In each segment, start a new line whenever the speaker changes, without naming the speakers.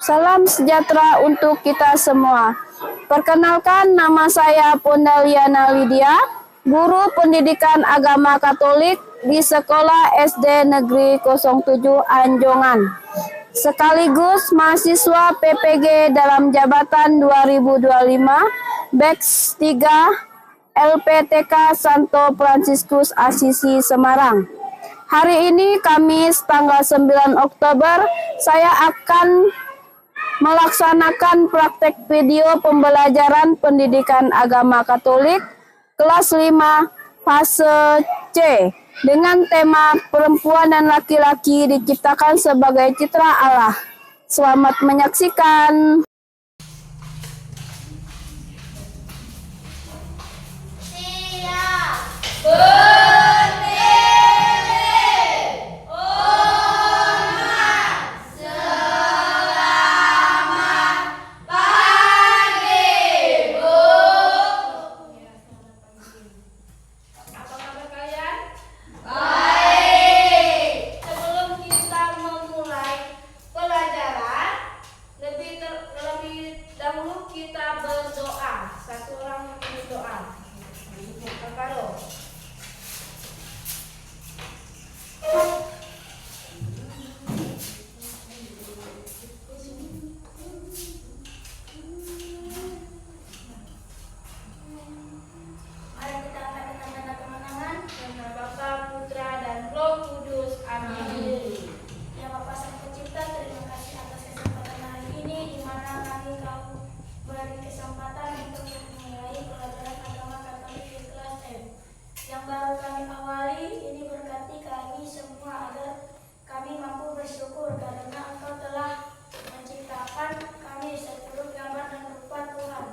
Salam sejahtera untuk kita semua. Perkenalkan, nama saya Pondaliana Lydia, guru pendidikan agama Katolik di Sekolah SD Negeri 07 Anjongan, sekaligus mahasiswa PPG dalam jabatan 2025 Batch 3 LPTK Santo Fransiskus Asisi Semarang. Hari ini Kamis tanggal 9 Oktober, saya akan melaksanakan praktek video pembelajaran pendidikan agama Katolik kelas 5 fase C dengan tema perempuan dan laki-laki diciptakan sebagai citra Allah. Selamat menyaksikan.
Dahulu kita berdoa, satu orang berdoa. Kakaro. Mari kita angkat dengan tanda kemenangan. Dengan Bapa, Putra, dan Roh Kudus. Amin. Ya Bapa Sang Pencipta, terima kasih atas kesempatan hari ini di mana kami kau beri kesempatan untuk memulai pelajaran agama Katolik di kelas M. Yang baru kami awali ini berkati kami semua agar kami mampu bersyukur karena Engkau telah menciptakan kami seturut gambar dan rupa Tuhan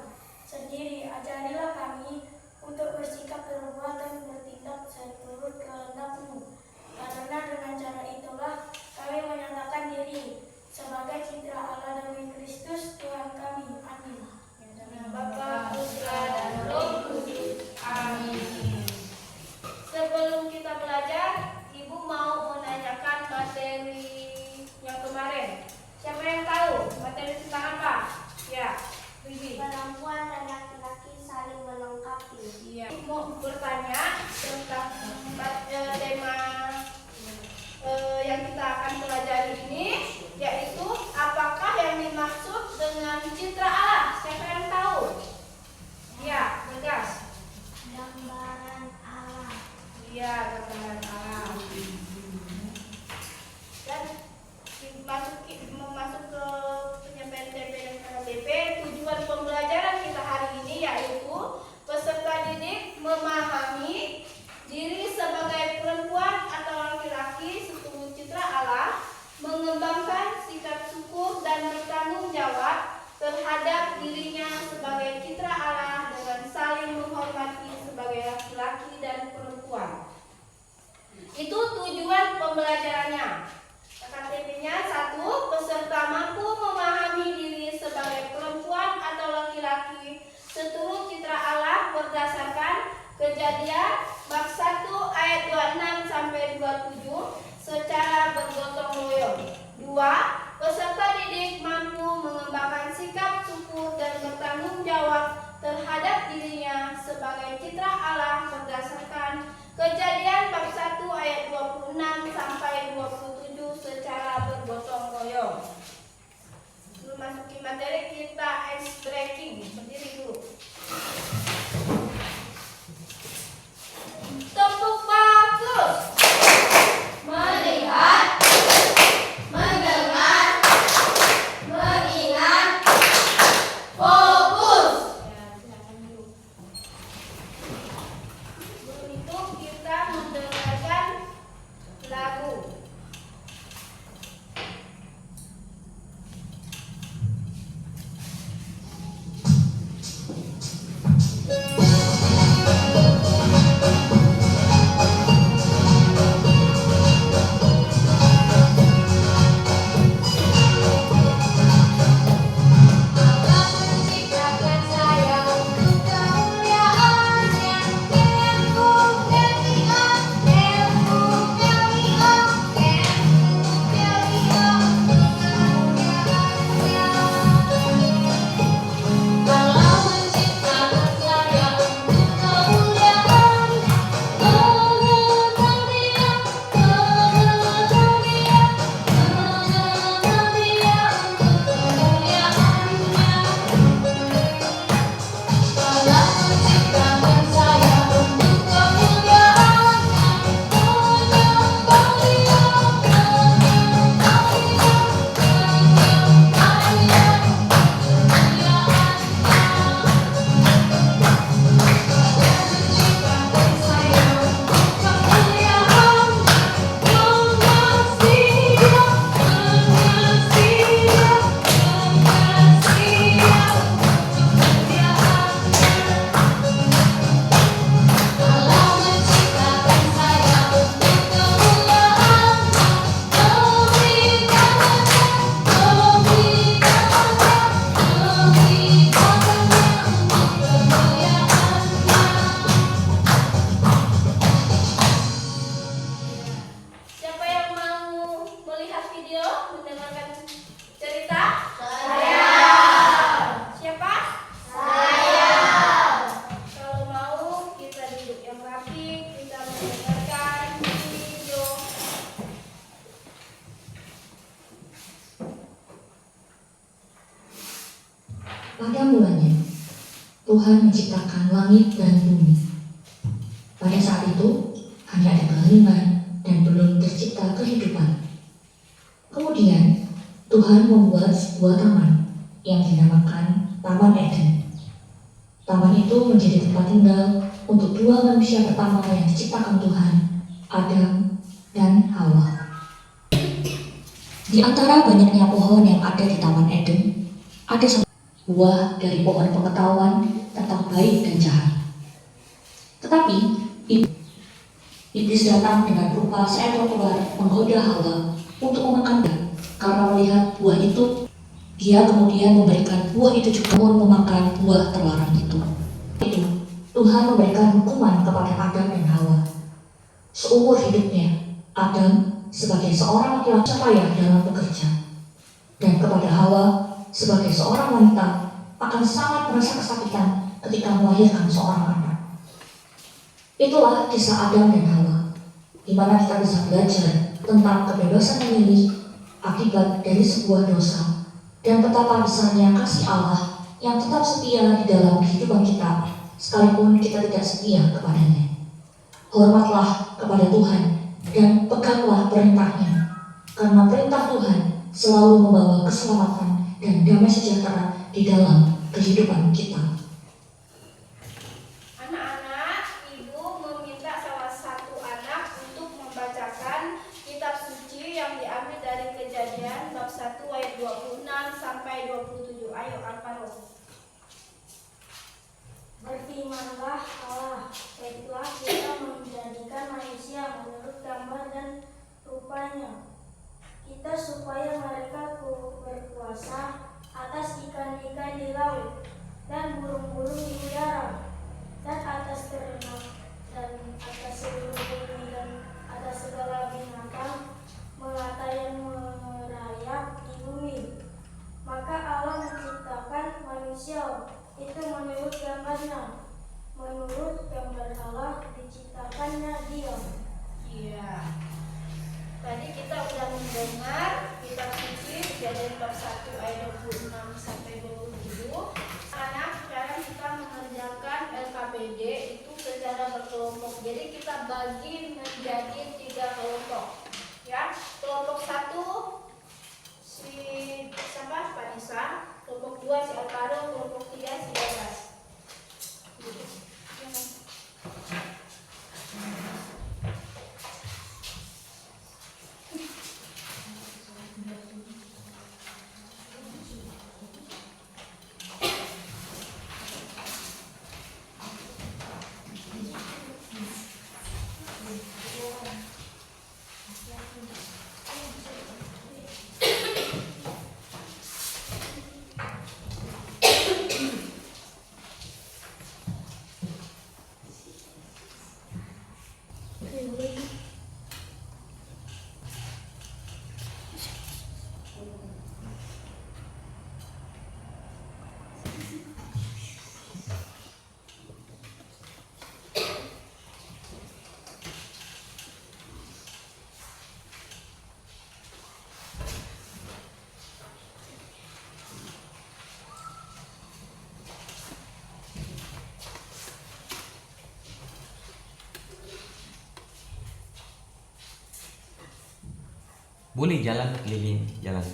sendiri. Ajarilah kami untuk bersikap, berbuat, dan bertindak seturut kehendak-Mu. Karena dengan cara itulah kami menyatakan diri sebagai citra Allah demi Kristus Tuhan kami. Amin. Bapa, Putra, dan Roh Kudus. Amin. Sebelum kita belajar, Ibu mau menanyakan materi yang kemarin. Siapa yang tahu materi tentang apa? Ya, Bibi.
Perempuan dan laki-laki saling melengkapi.
Iya. Mau bertanya tentang tema yang kita akan pelajari ini, yaitu apakah yang dimaksud dengan citra Allah? Siapa yang tahu? Iya, tegas.
Gambaran Allah.
Iya, gambaran Allah. Dan masuk ke penyampaian TP dan KTP. Tujuan pembelajaran kita hari ini yaitu peserta didik memahami diri sebagai perempuan atau laki-laki seturut citra Allah, mengembangkan sikap syukur dan bertanggung jawab terhadap dirinya sebagai citra Allah dengan saling menghormati sebagai laki-laki dan perempuan. Itu tujuan pembelajarannya. KTP-nya 1. Peserta mampu memahami diri sebagai perempuan atau laki-laki seturut citra Allah berdasarkan Kejadian bab 1 ayat 26 sampai 27 secara bergotong royong. 2. Peserta didik mampu mengembangkan sikap syukur dan bertanggung jawab terhadap dirinya sebagai citra Allah berdasarkan Kejadian bab 1 ayat 26 sampai 27 secara bergotong royong. Sebelum masuki materi, kita ice breaking. Berdiri dulu. Tepuk bagus.
Melihat, mendengar, mengingat, fokus.
Ya, silakan dulu. Sebelum itu kita mendengarkan lagu.
Pada mulanya, Tuhan menciptakan langit dan bumi. Pada saat itu, hanya ada keheringan dan belum tercipta kehidupan. Kemudian, Tuhan membuat sebuah taman yang dinamakan Taman Eden. Taman itu menjadi tempat tinggal untuk dua manusia pertama yang diciptakan Tuhan, Adam dan Hawa. Di antara banyaknya pohon yang ada di Taman Eden, ada satu buah dari pohon pengetahuan tentang baik dan jahat. Tetapi, iblis datang dengan rupa seekor ular menggoda Hawa untuk memakannya. Karena melihat buah itu, dia kemudian memberikan buah itu juga memakan buah terlarang itu. Tuhan memberikan hukuman kepada Adam dan Hawa. Seumur hidupnya, Adam sebagai seorang laki-laki payah dalam bekerja, dan kepada Hawa sebagai seorang wanita akan sangat merasa kesakitan ketika melahirkan seorang anak. Itulah kisah Adam dan Hawa, di mana kita bisa belajar tentang kebebasan memilih akibat dari sebuah dosa, dan betapa besarnya kasih Allah yang tetap setia di dalam kehidupan kita, sekalipun kita tidak setia kepadanya. Hormatlah kepada Tuhan dan peganglah perintahnya, karena perintah Tuhan selalu membawa keselamatan dan damai sejahtera di dalam kehidupan kita.
Anak-anak, ibu meminta salah satu anak untuk membacakan kitab suci yang diambil dari Kejadian bab 1 ayat 26 sampai 27. Ayo, Alvaro.
Berfirmanlah Allah, baiklah kita menjadikan manusia menurut gambar dan rupanya. Kita supaya mereka berkuasa atas ikan-ikan di laut dan burung-burung di udara dan atas ternak dan atas seluruh bumi dan atas segala binatang melata yang merayap di bumi. Maka Allah menciptakan manusia itu menurut gambarnya, menurut gambar Allah diciptakannya dia.
Iya. Tadi kita sudah mendengar kitab suci Kejadian bab 1 ayat 26 sampai 27. Anak, sekarang kita mengerjakan LKPD itu secara berkelompok. Jadi kita bagi menjadi 3 kelompok. Ya, kelompok 1 si siapa? Vanessa. Kelompok 2 si Alvaro, kelompok 3 si Bebas.
Boleh jalan keliling jalan.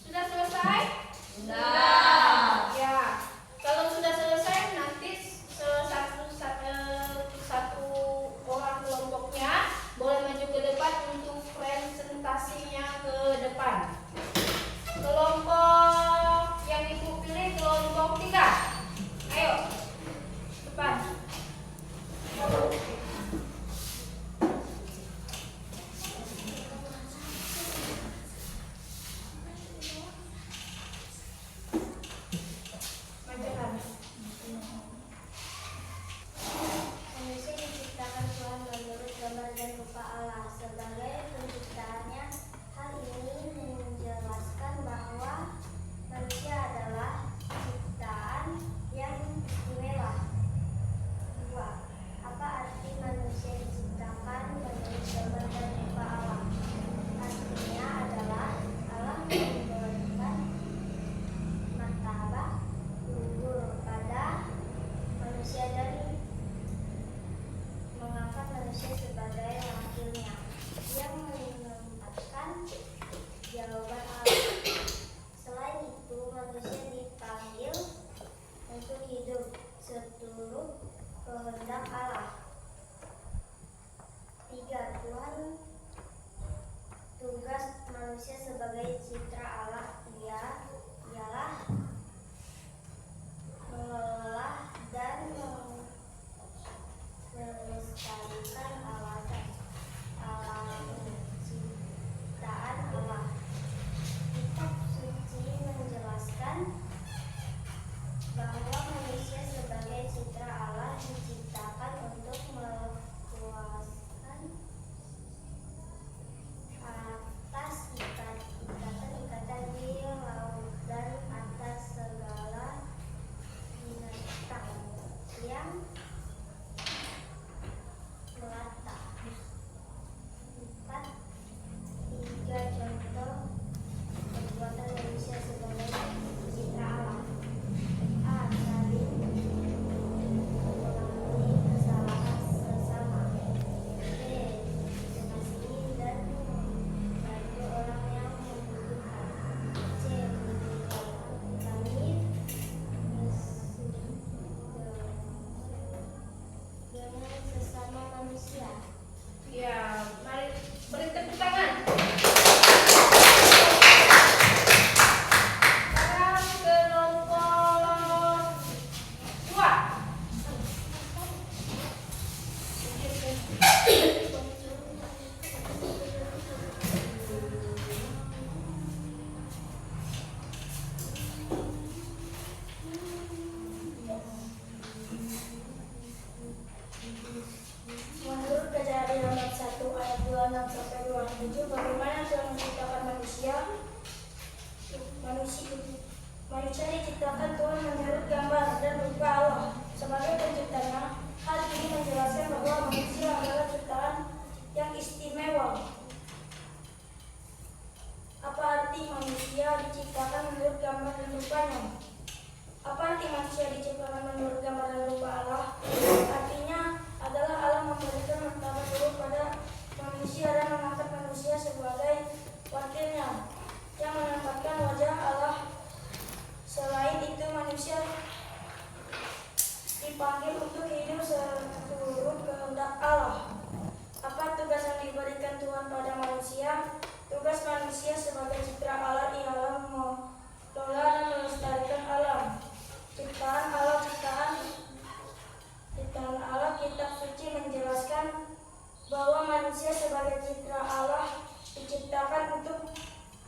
Sudah selesai? Sudah. Ya, kalau sudah selesai nanti satu orang kelompoknya boleh maju ke depan untuk presentasinya ke depan. Kelompok yang ibu pilih kelompok 3. Ayo, depan.
Manusia diciptakan Tuhan menurut gambar dan rupa Allah. Sebagai penciptaannya, hal ini menjelaskan bahwa manusia adalah ciptaan yang istimewa. 2. Apa arti manusia diciptakan menurut gambar dan rupa Allah? Artinya adalah Allah memberikan martabat luhur pada manusia dan mengangkat manusia sebagai wakilnya yang menempatkan jawaban Allah. Selain itu, manusia dipanggil untuk hidup seturut kehendak Allah. 3. Tuhan tugas manusia sebagai citra Allah ialah mengelola dan melestarikan alam ciptaan Allah. Kitab suci menjelaskan bahwa manusia sebagai citra Allah diciptakan untuk melepaskan atas ikatan-ikatan di laut dan atas segala binatang yang melata. 4. 3 contoh perbuatan manusia sebagai citra Allah. A. Saling mengampuni kesalahan sesama. B. Mengasihi dan membantu orang yang membutuhkan. C. Kami dengan sesama manusia.
Ya, mari beri tepuk tangan. Sekarang kelompok 2.
Menurut Kejadian nomor 1 ayat 26 sampai 27, bagaimana Tuhan menciptakan manusia? Manusia diciptakan Tuhan menurut gambar dan rupa Allah. Sebagai penciptanya, hal ini menjelaskan bahwa manusia adalah ciptaan yang istimewa. Apa arti manusia diciptakan menurut gambar dan rupanya? Apa arti manusia diciptakan menurut gambar dan rupa Allah? Artinya adalah Allah memberikan martabat luhur pada manusia dan mengangkat manusia sebagai wakilnya yang menempatkan wajah Allah. Selain itu, manusia dipanggil untuk hidup seturut kehendak Allah. Apa tugas yang diberikan Tuhan pada manusia? Tugas manusia sebagai citra Allah ialah mengelola dan melestarikan alam. Ciptaan Allah, Kitab suci menjelaskan bahwa manusia sebagai citra Allah diciptakan untuk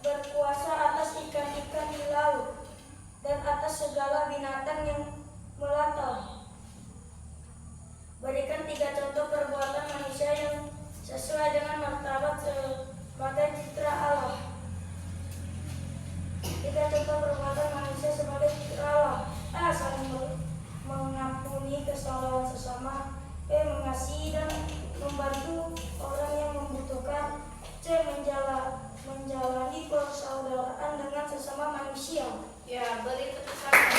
berkuasa atas ikan-ikan di laut dan atas segala binatang yang melata. Berikan 3 contoh perbuatan manusia yang sesuai dengan martabat sebagai citra Allah. 3 contoh perbuatan manusia sebagai citra Allah. A. Saling mengampuni kesalahan sesama. B. Mengasihi dan membantu orang yang membutuhkan. C. Menjalani persaudaraan dengan sesama manusia.
Ya, beri tepuk tangan.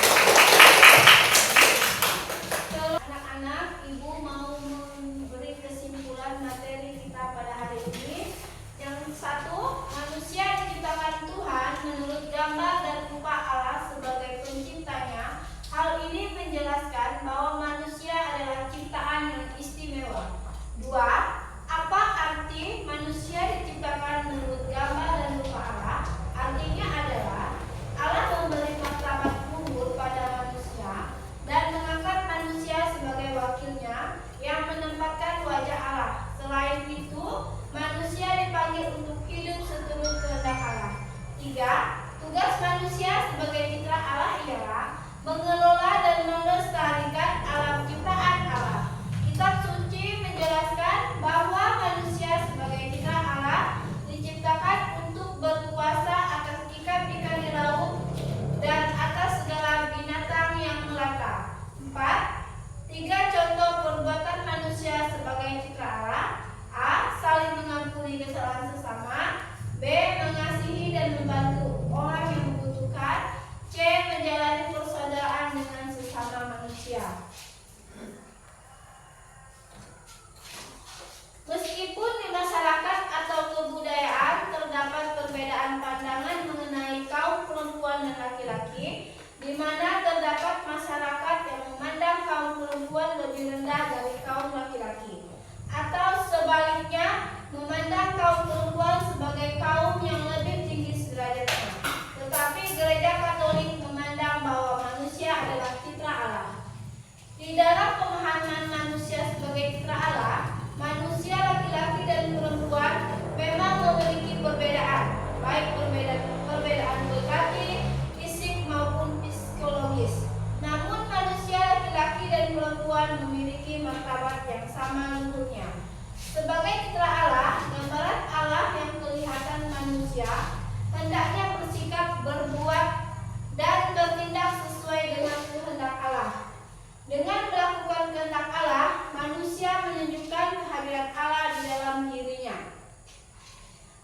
Kalau anak-anak, Ibu mau memberi kesimpulan materi kita pada hari ini. Yang satu, manusia diciptakan Tuhan menurut gambar dan rupa Allah sebagai penciptanya. Hal ini menjelaskan bahwa manusia adalah ciptaan yang istimewa. 2. Apa arti manusia diciptakan menurut gambar dan rupa Allah? Artinya adalah Allah memberi martabat luhur pada manusia dan mengangkat manusia sebagai wakilnya yang menempatkan wajah Allah. Selain itu, manusia dipanggil untuk hidup seturut kehendak Allah. 3. Tugas manusia sebagai citra Allah ialah mengelola dan melestarikan alam ciptaan Allah. Kitab suci menjelaskan bahwa manusia sebagai citra Allah diciptakan untuk berkuasa atas ikan-ikan di laut dan atas segala binatang yang melata. 4. 3 contoh perbuatan manusia sebagai citra Allah. A. Saling mengampuni kesalahan sesama. B. Mengasihi dan membantu orang yang membutuhkan. C. Menjalani persaudaraan dengan sesama manusia. Meskipun di masyarakat atau kebudayaan terdapat perbedaan pandangan mengenai kaum perempuan dan laki-laki, di mana terdapat masyarakat yang memandang kaum perempuan lebih rendah dari kaum laki-laki, atau sebaliknya memandang kaum perempuan sebagai kaum yang lebih tinggi derajatnya. Tetapi Gereja Katolik memandang bahwa manusia adalah citra Allah. Di dalam pemahaman manusia sebagai citra Allah, manusia laki-laki dan perempuan memang memiliki perbedaan, baik perbedaan berarti fisik maupun psikologis. Namun manusia laki-laki dan perempuan memiliki martabat yang sama luhurnya. Sebagai citra Allah, gambaran Allah yang kelihatan manusia hendaknya bersikap, berbuat, dan bertindak sesuai dengan kehendak Allah. Dengan melakukan kehendak Allah, manusia menunjukkan kehadiran Allah di dalam dirinya.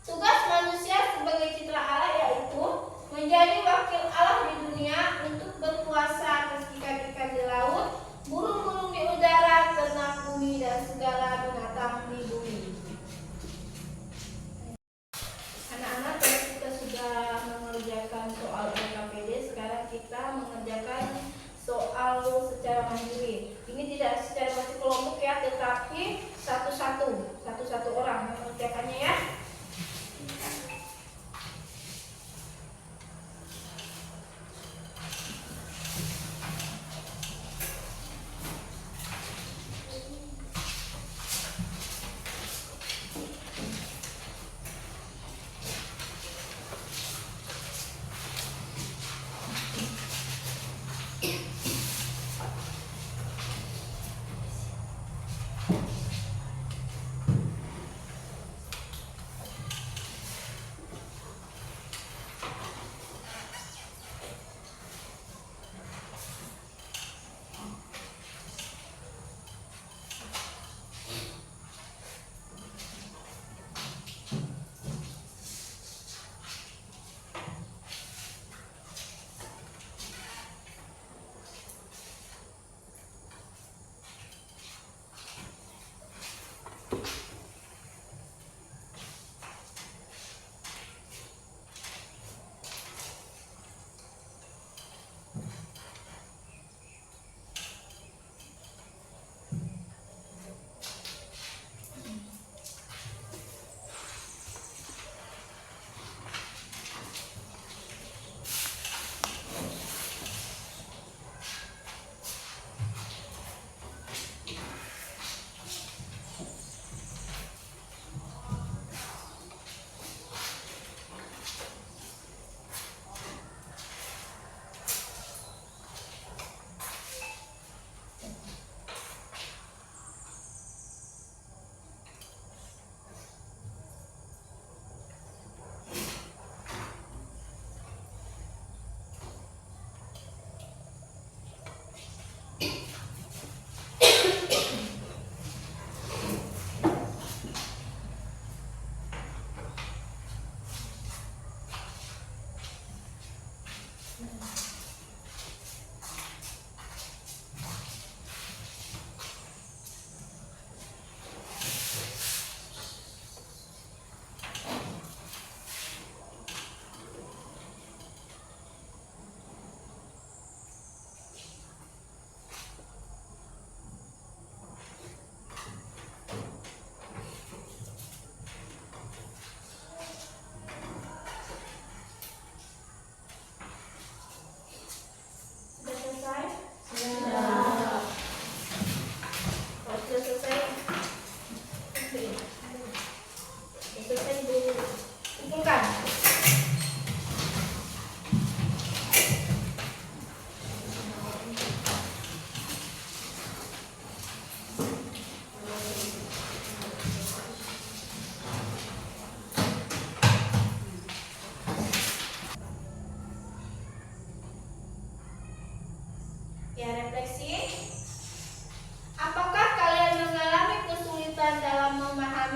Tugas manusia sebagai citra Allah yaitu menjadi wakil Allah di dunia untuk berkuasa atas ikan-ikan di laut, burung-burung di udara, ternak bumi, dan segala binatang di bumi. Anak-anak, kita sudah mengerjakan soal LKPD, sekarang kita mengerjakan soal secara mandiri. Ini tidak secara kelompok ya, tetapi satu-satu orang yang mengerjakannya ya.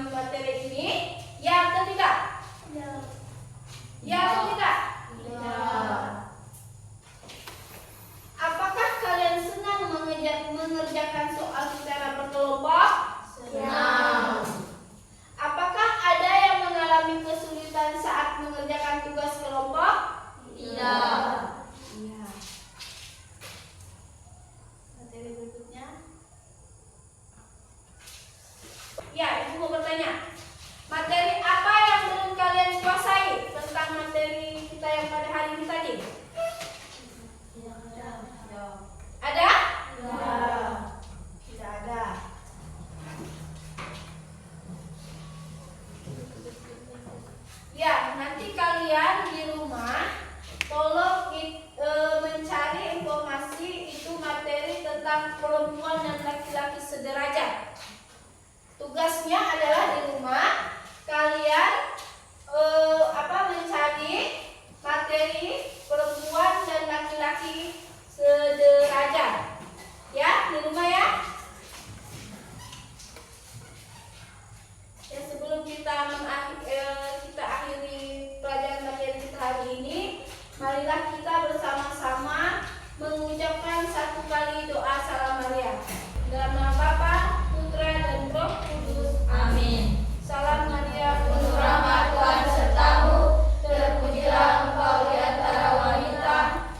memahami materi ini? Ya atau tidak? Ya atau tidak? Apakah kalian senang mengerjakan soal secara berkelompok?
Senang.
Apakah ada yang mengalami kesulitan saat mengerjakan tugas kelompok?
Tidak.
Iya. Materi berikutnya. Ya, Ibu mau bertanya. Materi apa yang belum kalian kuasai tentang materi kita yang pada hari ini tadi? Ada? Tidak ada. Ya, nanti kalian di rumah tolong mencari informasi itu materi tentang perempuan dan laki-laki sederajat. Tugasnya adalah di rumah kalian mencari materi perempuan dan laki-laki sederajat. Ya, di rumah ya. Ya, sebelum kita akhiri pelajaran materi kita hari ini, marilah kita bersama-sama mengucapkan satu kali doa salam Maria. Dalam nama Bapa, Putra, dan Roh Kudus.
Amin.
Salam Maria, penuh rahmat, Tuhan sertamu. Terpujilah engkau di antara wanita,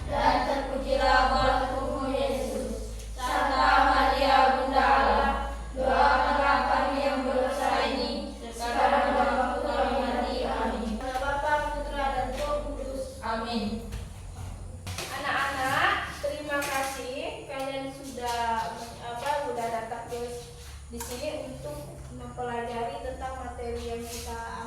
dan terpujilah buah tubuhmu Yesus. Santa Maria, Bunda Allah, doakanlah kami yang berdosa ini, sekarang dan waktu kami mati. Amin. Dalam nama Bapa, Putra, dan Roh Kudus.
Amin.
Anak-anak, terima kasih kalian sudah datang di sini untuk mempelajari tentang materi yang kita